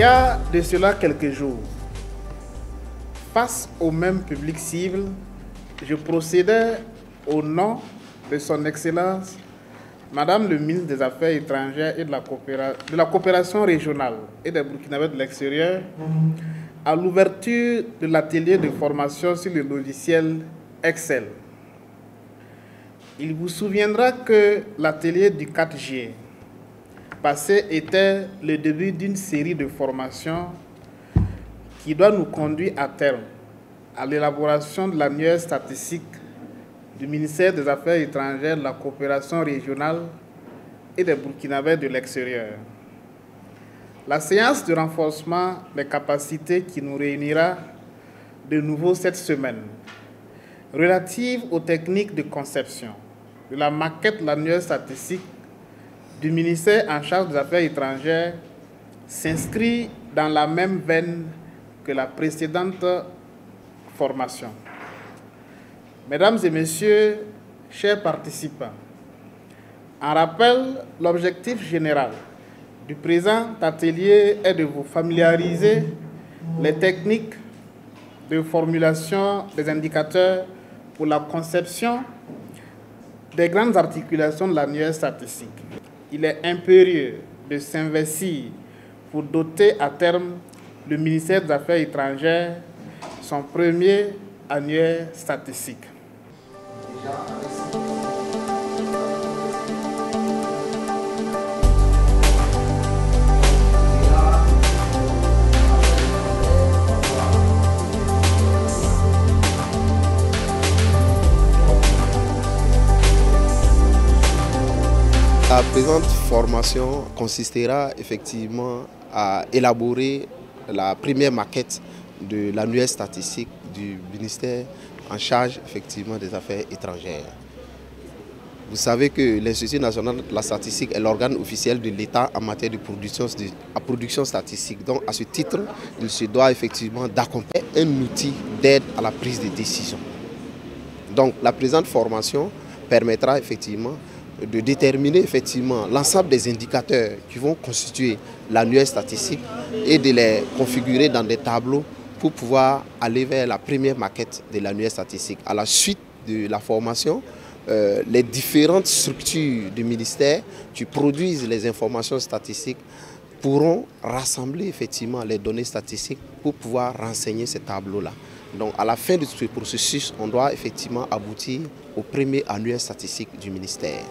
y a de cela quelques jours, face au même public cible, je procédais au nom de son Excellence, Madame le ministre des Affaires étrangères et de la coopération régionale et des Burkinabés de l'extérieur, à l'ouverture de l'atelier de formation sur le logiciel Excel. Il vous souviendra que l'atelier du 4 juillet passé était le début d'une série de formations qui doit nous conduire à terme à l'élaboration de l'annuaire statistique du ministère des Affaires étrangères, de la coopération régionale et des Burkinabés de l'extérieur. La séance de renforcement des capacités qui nous réunira de nouveau cette semaine, relative aux techniques de conception de la maquette de l'annuaire statistique du ministère en charge des Affaires étrangères, s'inscrit dans la même veine que la précédente formation. Mesdames et messieurs, chers participants, en rappel, l'objectif général du présent atelier est de vous familiariser les techniques de formulation des indicateurs pour la conception des grandes articulations de l'annuaire statistique. Il est impérieux de s'investir pour doter à terme le ministère des Affaires étrangères son premier annuaire statistique. La présente formation consistera effectivement à élaborer la première maquette de l'annuaire statistique du ministère en charge effectivement des affaires étrangères. Vous savez que l'Institut national de la statistique est l'organe officiel de l'État en matière de production statistique. Donc à ce titre, il se doit effectivement d'accompagner un outil d'aide à la prise de décision. Donc la présente formation permettra effectivement de déterminer effectivement l'ensemble des indicateurs qui vont constituer l'annuaire statistique et de les configurer dans des tableaux pour pouvoir aller vers la première maquette de l'annuaire statistique. À la suite de la formation, les différentes structures du ministère qui produisent les informations statistiques pourront rassembler effectivement les données statistiques pour pouvoir renseigner ces tableaux-là. Donc à la fin de ce processus, on doit effectivement aboutir au premier annuaire statistique du ministère.